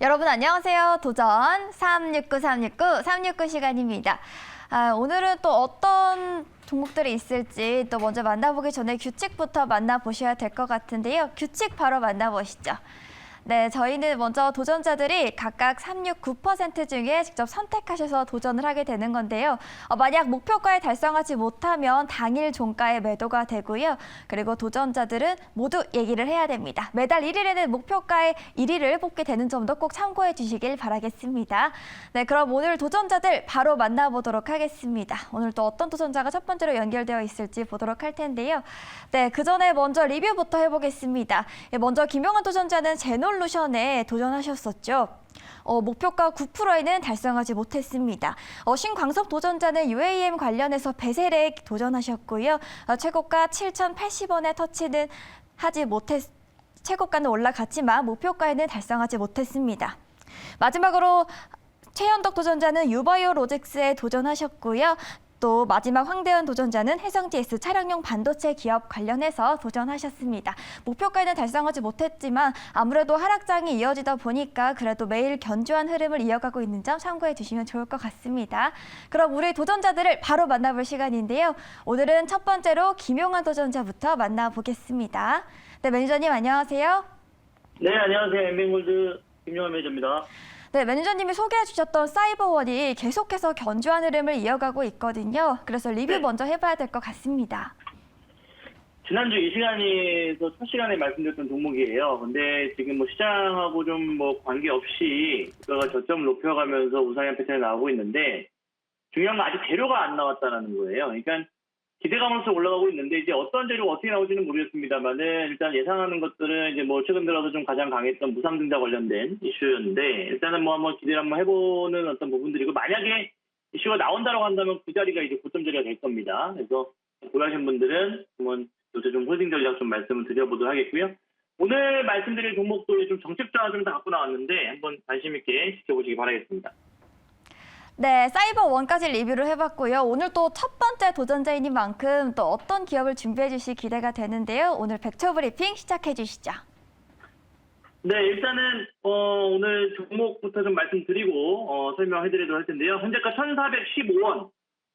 여러분 안녕하세요. 도전 369 시간입니다. 오늘은 또 어떤 종목들이 있을지 또 먼저 만나보기 전에 규칙부터 만나보셔야 될 것 같은데요. 규칙 바로 만나보시죠. 네, 저희는 먼저 도전자들이 각각 369% 중에 직접 선택하셔서 도전을 하게 되는 건데요. 만약 목표가에 달성하지 못하면 당일 종가에 매도가 되고요. 그리고 도전자들은 모두 얘기를 해야 됩니다. 매달 1일에는 목표가의 1위를 뽑게 되는 점도 꼭 참고해 주시길 바라겠습니다. 네, 그럼 오늘 도전자들 바로 만나보도록 하겠습니다. 오늘 또 어떤 도전자가 첫 번째로 연결되어 있을지 보도록 할 텐데요. 네, 그 전에 먼저 리뷰부터 해보겠습니다. 먼저 김용환 도전자는 제놀루션에 도전하셨었죠. 목표가 9%에는 달성하지 못했습니다. 신광섭 도전자는 UAM 관련해서 베셀에 도전하셨고요. 최고가 7,080원에 터치는 하지 못했, 최고가는 올라갔지만 목표가에는 달성하지 못했습니다. 마지막으로 최현덕 도전자는 유바이오 로직스에 도전하셨고요. 또 마지막 황대현 도전자는 해성GS 차량용 반도체 기업 관련해서 도전하셨습니다. 목표가에는 달성하지 못했지만 아무래도 하락장이 이어지다 보니까 그래도 매일 견조한 흐름을 이어가고 있는 점 참고해 주시면 좋을 것 같습니다. 그럼 우리 도전자들을 바로 만나볼 시간인데요. 오늘은 첫 번째로 김용환 도전자부터 만나보겠습니다. 네, 매니저님 안녕하세요. 네, 안녕하세요. 엠뱅골드 김용환 매니저입니다. 네, 매니저님이 소개해 주셨던 사이버원이 계속해서 견조한 흐름을 이어가고 있거든요. 그래서 리뷰 먼저 해봐야 될 것 같습니다. 지난주 이 시간에서 첫 시간에 말씀드렸던 종목이에요. 근데 지금 뭐 시장하고 좀 뭐 관계없이 주가가 저점을 높여가면서 우상향 패턴이 나오고 있는데 중요한 건 아직 재료가 안 나왔다는 거예요. 그러니까 기대감으로서 올라가고 있는데 이제 어떤 재료가 어떻게 나올지는 모르겠습니다만은 일단 예상하는 것들은 이제 뭐 최근 들어서 좀 가장 강했던 무상증자 관련된 이슈였는데 일단은 뭐 한번 기대를 한번 해보는 어떤 부분들이고 만약에 이슈가 나온다고 한다면 그 자리가 이제 고점 자리가 될 겁니다. 그래서 고려하신 분들은 한번 요새 좀 홀딩 전략 좀 말씀을 드려보도록 하겠고요. 오늘 말씀드릴 종목도 좀 정책 자료 좀 다 갖고 나왔는데 한번 관심 있게 지켜보시기 바라겠습니다. 네, 사이버원까지 리뷰를 해봤고요. 오늘 또 첫 번째 도전자인 만큼 또 어떤 기업을 준비해 주실 기대가 되는데요. 오늘 벡터 브리핑 시작해 주시죠. 네, 일단은 오늘 종목부터 좀 말씀드리고 설명해드리도록 할 텐데요. 현재가 1,415원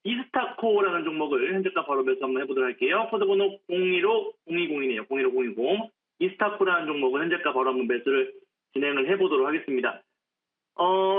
이스타코라는 종목을 현재가 바로 매수 한번 해보도록 할게요. 코드번호 025020이네요. 025020 이스타코라는 종목을 현재가 바로 한번 매수를 진행을 해보도록 하겠습니다.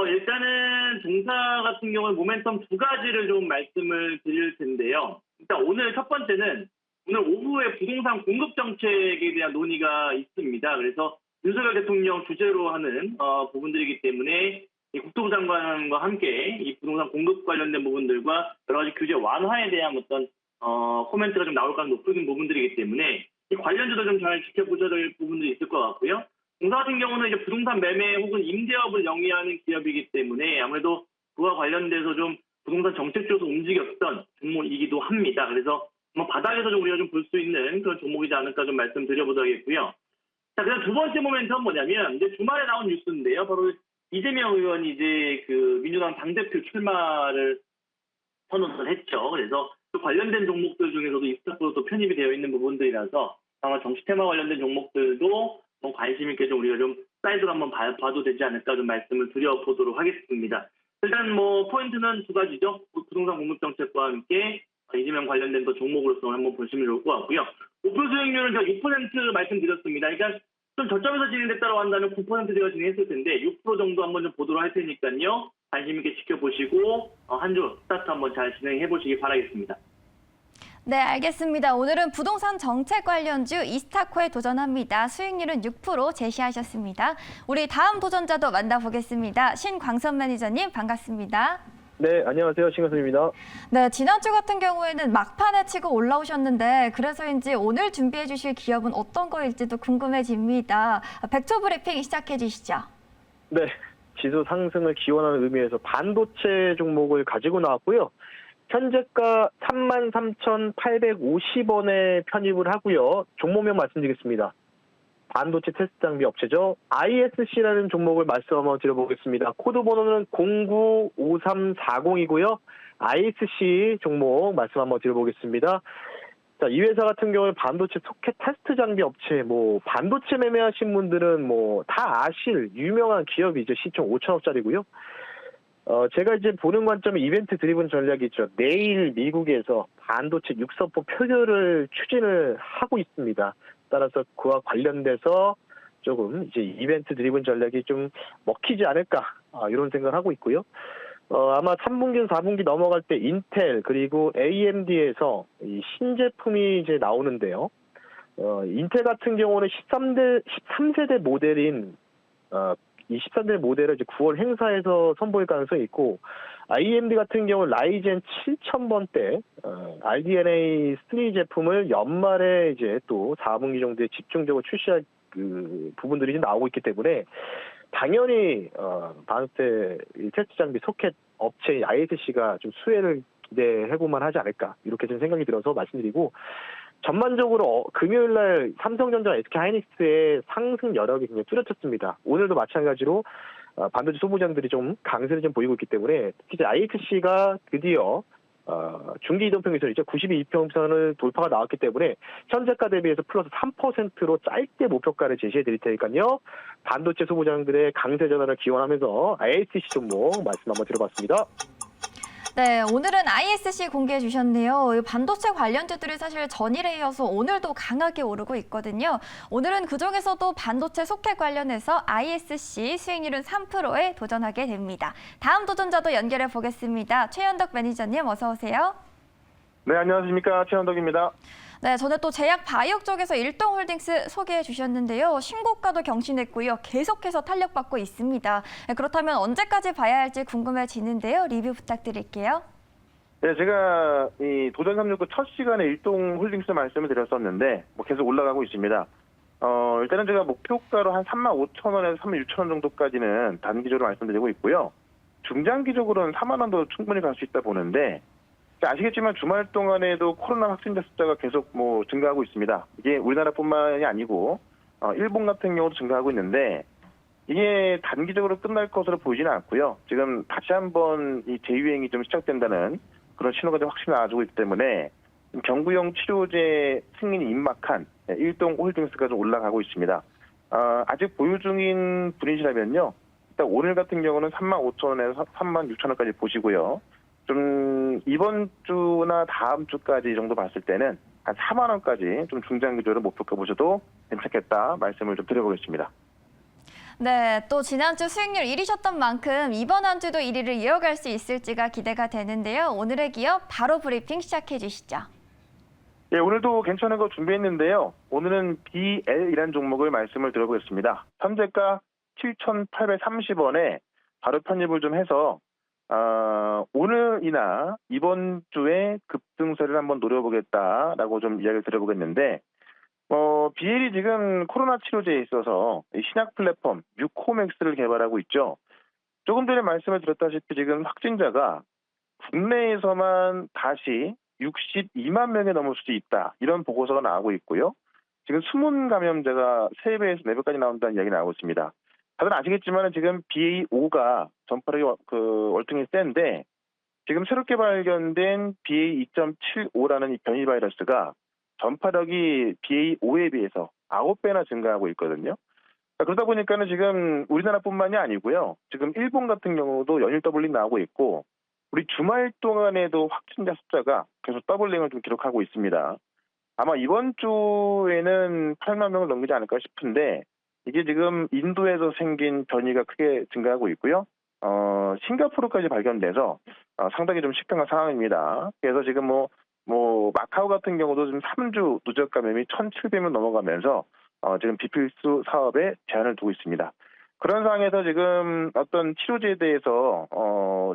일단은 종사 같은 경우는 모멘텀 두 가지를 좀 말씀을 드릴 텐데요. 일단 오늘 첫 번째는 오늘 오후에 부동산 공급 정책에 대한 논의가 있습니다. 그래서 윤석열 대통령 주재로 하는 부분들이기 때문에 이 국토부 장관과 함께 이 부동산 공급 관련된 부분들과 여러 가지 규제 완화에 대한 어떤 코멘트가 좀 나올 가능성이 높은 부분들이기 때문에 이 관련주도 좀 잘 지켜보셔야 될 부분들이 있을 것 같고요. 공사 같은 경우는 이제 부동산 매매 혹은 임대업을 영위하는 기업이기 때문에 아무래도 그와 관련돼서 좀 부동산 정책 쪽에서 움직였던 종목이기도 합니다. 그래서 뭐 바닥에서 좀 우리가 좀 볼 수 있는 그런 종목이지 않을까 좀 말씀드려보도록 하겠고요. 자, 그다음 두 번째 모멘텀은 뭐냐면 이제 주말에 나온 뉴스인데요. 바로 이재명 의원이 이제 그 민주당 당대표 출마를 선언을 했죠. 그래서 그 관련된 종목들 중에서도 이스타코도 또 편입이 되어 있는 부분들이라서 아마 정치 테마 관련된 종목들도 좀 관심 있게 좀 우리가 좀 사이드로 한번 봐도 되지 않을까 좀 말씀을 드려보도록 하겠습니다. 일단 뭐 포인트는 두 가지죠. 부동산 공급 정책과 함께 이재명 관련된 또 종목으로서 한번 보시면 좋을 것 같고요. 목표 수익률은 제가 6% 말씀드렸습니다. 그러니까 좀 저점에서 진행됐다고 한다면 9% 제가 진행했을 텐데 6% 정도 한번 좀 보도록 할 테니까요. 관심 있게 지켜보시고 한 주 스타트 한번 잘 진행해 보시기 바라겠습니다. 네, 알겠습니다. 오늘은 부동산 정책 관련주 이스타코에 도전합니다. 수익률은 6% 제시하셨습니다. 우리 다음 도전자도 만나보겠습니다. 신광섭 매니저님 반갑습니다. 네, 안녕하세요. 신광섭입니다. 네, 지난주 같은 경우에는 막판에 치고 올라오셨는데 그래서인지 오늘 준비해 주실 기업은 어떤 거일지도 궁금해집니다. 벡터 브리핑 시작해 주시죠. 네, 지수 상승을 기원하는 의미에서 반도체 종목을 가지고 나왔고요. 현재가 33,850원에 편입을 하고요. 종목명 말씀드리겠습니다. 반도체 테스트 장비 업체죠. ISC라는 종목을 말씀 한번 드려보겠습니다. 코드 번호는 095340이고요. ISC 종목 말씀 한번 드려보겠습니다. 자, 이 회사 같은 경우는 반도체 소켓 테스트 장비 업체, 반도체 매매하신 분들은 다 아실 유명한 기업이죠. 시총 5천억짜리고요. 제가 이제 보는 관점은 이벤트 드리븐 전략이 있죠. 내일 미국에서 반도체 6선포 표결을 추진을 하고 있습니다. 따라서 그와 관련돼서 조금 이제 이벤트 드리븐 전략이 좀 먹히지 않을까, 이런 생각을 하고 있고요. 아마 3분기, 4분기 넘어갈 때 인텔 그리고 AMD에서 이 신제품이 이제 나오는데요. 인텔 같은 경우는 13세대 모델인 이 13대 모델을 이제 9월 행사에서 선보일 가능성이 있고, AMD 같은 경우 라이젠 7000번대 RDNA 3 제품을 연말에 이제 또 4분기 정도에 집중적으로 출시할 그 부분들이 나오고 있기 때문에 당연히 반도체 테스트 장비 소켓 업체 ISC가 좀 수혜를 기대해볼만 하지 않을까, 이렇게 좀 생각이 들어서 말씀드리고, 전반적으로 금요일날 삼성전자, SK하이닉스의 상승 여력이 굉장히 뚜렷했습니다. 오늘도 마찬가지로 반도체 소모장들이 좀 강세를 좀 보이고 있기 때문에 특히 IXC가 드디어 중기 이동평균선이죠. 92평선을 돌파가 나왔기 때문에 현재가 대비해서 플러스 3%로 짧게 목표가를 제시해 드릴 테니까요. 반도체 소모장들의 강세 전환을 기원하면서 IXC 종목 말씀 한번 들어봤습니다. 네, 오늘은 ISC 공개해 주셨네요. 이 반도체 관련주들이 사실 전일에 이어서 오늘도 강하게 오르고 있거든요. 오늘은 그중에서도 반도체 소켓 관련해서 ISC 수익률은 3%에 도전하게 됩니다. 다음 도전자도 연결해 보겠습니다. 최현덕 매니저님 어서 오세요. 네, 안녕하십니까. 최현덕입니다. 네, 전에 또 제약 바이오 쪽에서 일동홀딩스 소개해 주셨는데요. 신고가도 경신했고요. 계속해서 탄력받고 있습니다. 네, 그렇다면 언제까지 봐야 할지 궁금해지는데요. 리뷰 부탁드릴게요. 네, 제가 이 도전 369 첫 시간에 일동홀딩스 말씀을 드렸었는데 계속 올라가고 있습니다. 일단은 제가 목표가로 한 35,000원에서 36,000원 정도까지는 단기적으로 말씀드리고 있고요. 중장기적으로는 4만 원도 충분히 갈 수 있다 보는데, 아시겠지만 주말 동안에도 코로나 확진자 숫자가 계속 증가하고 있습니다. 이게 우리나라뿐만이 아니고 일본 같은 경우도 증가하고 있는데, 이게 단기적으로 끝날 것으로 보이지는 않고요. 지금 다시 한번 이 재유행이 좀 시작된다는 그런 신호가 좀 확실히 나와주고 있기 때문에 경구용 치료제 승인이 임박한 일동홀딩스가 좀 올라가고 있습니다. 아직 보유 중인 분이시라면요, 일단 오늘 같은 경우는 35,000원에서 36,000원까지 보시고요. 좀 이번 주나 다음 주까지 정도 봤을 때는 한 4만 원까지 좀 중장기적으로 목표가 보셔도 괜찮겠다 말씀을 좀 드려보겠습니다. 네, 또 지난주 수익률 1위셨던 만큼 이번 한 주도 1위를 이어갈 수 있을지가 기대가 되는데요. 오늘의 기업 바로 브리핑 시작해 주시죠. 예, 오늘도 괜찮은 거 준비했는데요. 오늘은 BL이라는 종목을 말씀을 드려보겠습니다. 현재가 7,830원에 바로 편입을 좀 해서 오늘이나 이번 주에 급등세를 한번 노려보겠다라고 좀 이야기를 드려보겠는데, BL이 지금 코로나 치료제에 있어서 신약 플랫폼 뮤코맥스를 개발하고 있죠. 조금 전에 말씀을 드렸다시피 지금 확진자가 국내에서만 다시 62만 명이 넘을 수도 있다, 이런 보고서가 나오고 있고요. 지금 숨은 감염자가 3배에서 4배까지 나온다는 이야기 나오고 있습니다. 다들 아시겠지만 지금 BA.5가 전파력이 월등히 센데, 지금 새롭게 발견된 BA.2.75라는 이 변이 바이러스가 전파력이 BA.5에 비해서 9배나 증가하고 있거든요. 그러다 보니까는 지금 우리나라뿐만이 아니고요. 지금 일본 같은 경우도 연일 더블링 나오고 있고, 우리 주말 동안에도 확진자 숫자가 계속 더블링을 좀 기록하고 있습니다. 아마 이번 주에는 8만 명을 넘기지 않을까 싶은데, 이게 지금 인도에서 생긴 변이가 크게 증가하고 있고요. 싱가포르까지 발견돼서 상당히 좀 식상한 상황입니다. 그래서 지금 마카오 같은 경우도 지금 3주 누적 감염이 1,700명 넘어가면서 지금 비필수 사업에 제한을 두고 있습니다. 그런 상황에서 지금 어떤 치료제에 대해서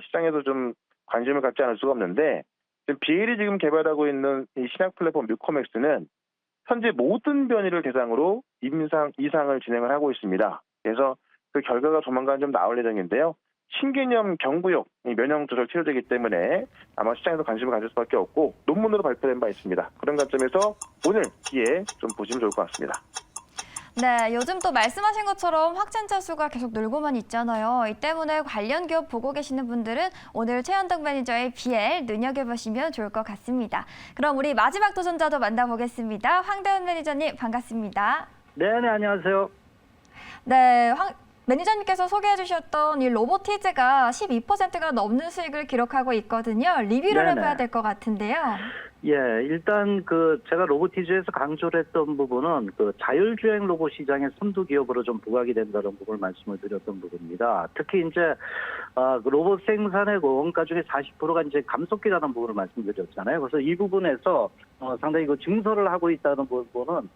시장에서 좀 관심을 갖지 않을 수가 없는데, 지금 BL이 지금 개발하고 있는 이 신약 플랫폼 뮤코맥스는 현재 모든 변이를 대상으로 이상을 진행을 하고 있습니다. 그래서 그 결과가 조만간 좀 나올 예정인데요. 신개념 경구용 면역 조절 치료제이기 때문에 아마 시장에서 관심을 가질 수밖에 없고, 논문으로 발표된 바 있습니다. 그런 관점에서 오늘 기회에 좀 보시면 좋을 것 같습니다. 네, 요즘 또 말씀하신 것처럼 확진자 수가 계속 늘고만 있잖아요. 이 때문에 관련 기업 보고 계시는 분들은 오늘 최현덕 매니저의 BL 눈여겨보시면 좋을 것 같습니다. 그럼 우리 마지막 도전자도 만나보겠습니다. 황대현 매니저님 반갑습니다. 네, 안녕하세요. 네, 매니저님께서 소개해 주셨던 이 로보티즈가 12%가 넘는 수익을 기록하고 있거든요. 리뷰를 네네. 해봐야 될 것 같은데요. 예, 일단 제가 로보티즈에서 강조를 했던 부분은 자율주행 로봇 시장의 선두 기업으로 좀 부각이 된다는 부분을 말씀을 드렸던 부분입니다. 특히 이제 로봇 생산의 원가 중에 40%가 이제 감속기라는 부분을 말씀드렸잖아요. 그래서 이 부분에서 상당히 증설을 하고 있다는 부분은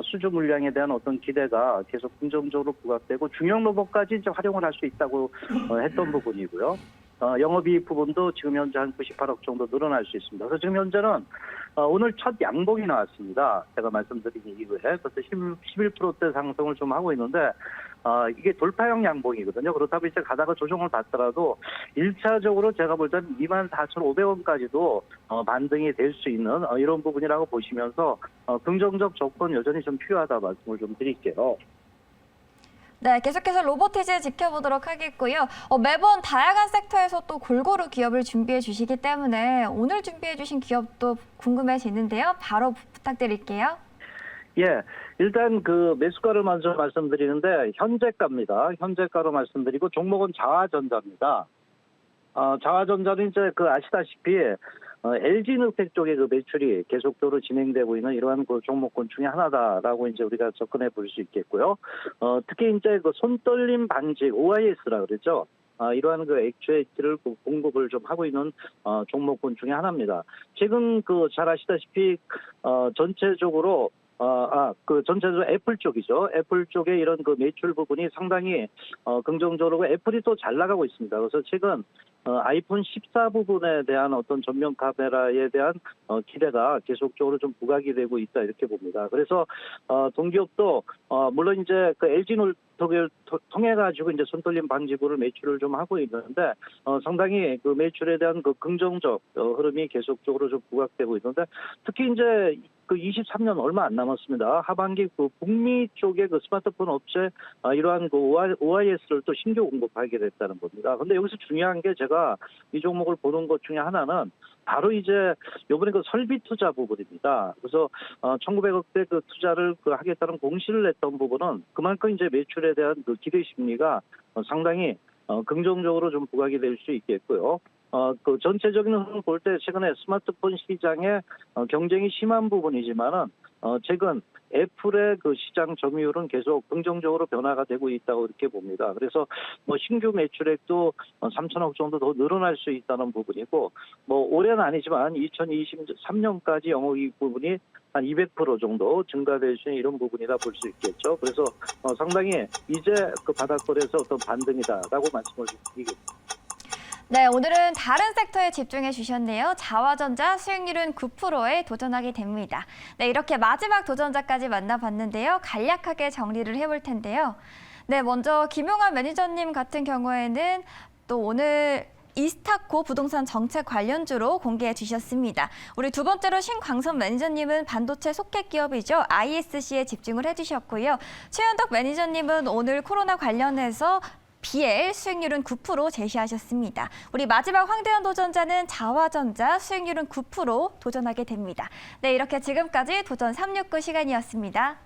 수주 물량에 대한 어떤 기대가 계속 긍정적으로 부각되고 중형 로봇까지 이제 활용을 할 수 있다고 했던 부분이고요. 영업이익 부분도 지금 현재 한 98억 정도 늘어날 수 있습니다. 그래서 지금 현재는 오늘 첫 양봉이 나왔습니다. 제가 말씀드린 이후에 그래서 11%대 상승을 좀 하고 있는데 이게 돌파형 양봉이거든요. 그렇다고 이제 가다가 조정을 받더라도 1차적으로 제가 볼 때는 24,500원까지도 반등이 될 수 있는 이런 부분이라고 보시면서 긍정적 조건 여전히 좀 필요하다 말씀을 좀 드릴게요. 네, 계속해서 로보티즈 지켜보도록 하겠고요. 매번 다양한 섹터에서 또 골고루 기업을 준비해 주시기 때문에 오늘 준비해 주신 기업도 궁금해지는데요. 바로 부탁드릴게요. 예, 일단 매수가를 먼저 말씀드리는데 현재가입니다. 현재가로 말씀드리고 종목은 자화전자입니다. 자화전자는 이제 아시다시피 LG누텍 쪽의 매출이 계속적으로 진행되고 있는 이러한 종목군 중에 하나다라고 이제 우리가 접근해 볼 수 있겠고요. 특히 이제 손떨림 반지 OIS라 그러죠. 이러한 액추에이터를 공급을 좀 하고 있는 종목군 중에 하나입니다. 최근 잘 아시다시피 전체적으로 전체적으로 애플 쪽이죠. 애플 쪽의 이런 매출 부분이 상당히 긍정적으로 애플이 또 잘 나가고 있습니다. 그래서 최근 아이폰 14 부분에 대한 어떤 전면 카메라에 대한 기대가 계속적으로 좀 부각이 되고 있다 이렇게 봅니다. 그래서 동기업도 물론 이제 LG노트를 통해 가지고 이제 손떨림 방지구를 매출을 좀 하고 있는데 상당히 매출에 대한 긍정적 흐름이 계속적으로 좀 부각되고 있는데 특히 이제 23년 얼마 안 남았습니다. 하반기 북미 쪽의 스마트폰 업체 이러한 OIS를 또 신규 공급하게 됐다는 겁니다. 근데 여기서 중요한 게 제가 이 종목을 보는 것 중에 하나는 바로 이제 이번에 설비 투자 부분입니다. 그래서 1,900억대 투자를 하겠다는 공시를 냈던 부분은 그만큼 이제 매출에 대한 기대 심리가 상당히 긍정적으로 좀 부각이 될 수 있겠고요. 전체적인 흐름을 볼 때 최근에 스마트폰 시장에 경쟁이 심한 부분이지만은 최근 애플의 시장 점유율은 계속 긍정적으로 변화가 되고 있다고 이렇게 봅니다. 그래서 신규 매출액도 3천억 정도 더 늘어날 수 있다는 부분이고 올해는 아니지만 2023년까지 영업이익 부분이 한 200% 정도 증가될 수 있는 이런 부분이라 볼 수 있겠죠. 그래서 상당히 이제 바닥권에서 어떤 반등이다라고 말씀을 드리겠습니다. 네, 오늘은 다른 섹터에 집중해 주셨네요. 자화전자 수익률은 9%에 도전하게 됩니다. 네, 이렇게 마지막 도전자까지 만나봤는데요. 간략하게 정리를 해볼 텐데요. 네, 먼저 김용환 매니저님 같은 경우에는 또 오늘 이스타코 부동산 정책 관련주로 공개해 주셨습니다. 우리 두 번째로 신광선 매니저님은 반도체 소켓 기업이죠. ISC에 집중을 해주셨고요. 최현덕 매니저님은 오늘 코로나 관련해서 BL 수익률은 9% 제시하셨습니다. 우리 마지막 황대현 도전자는 자화전자 수익률은 9% 도전하게 됩니다. 네, 이렇게 지금까지 도전 369 시간이었습니다.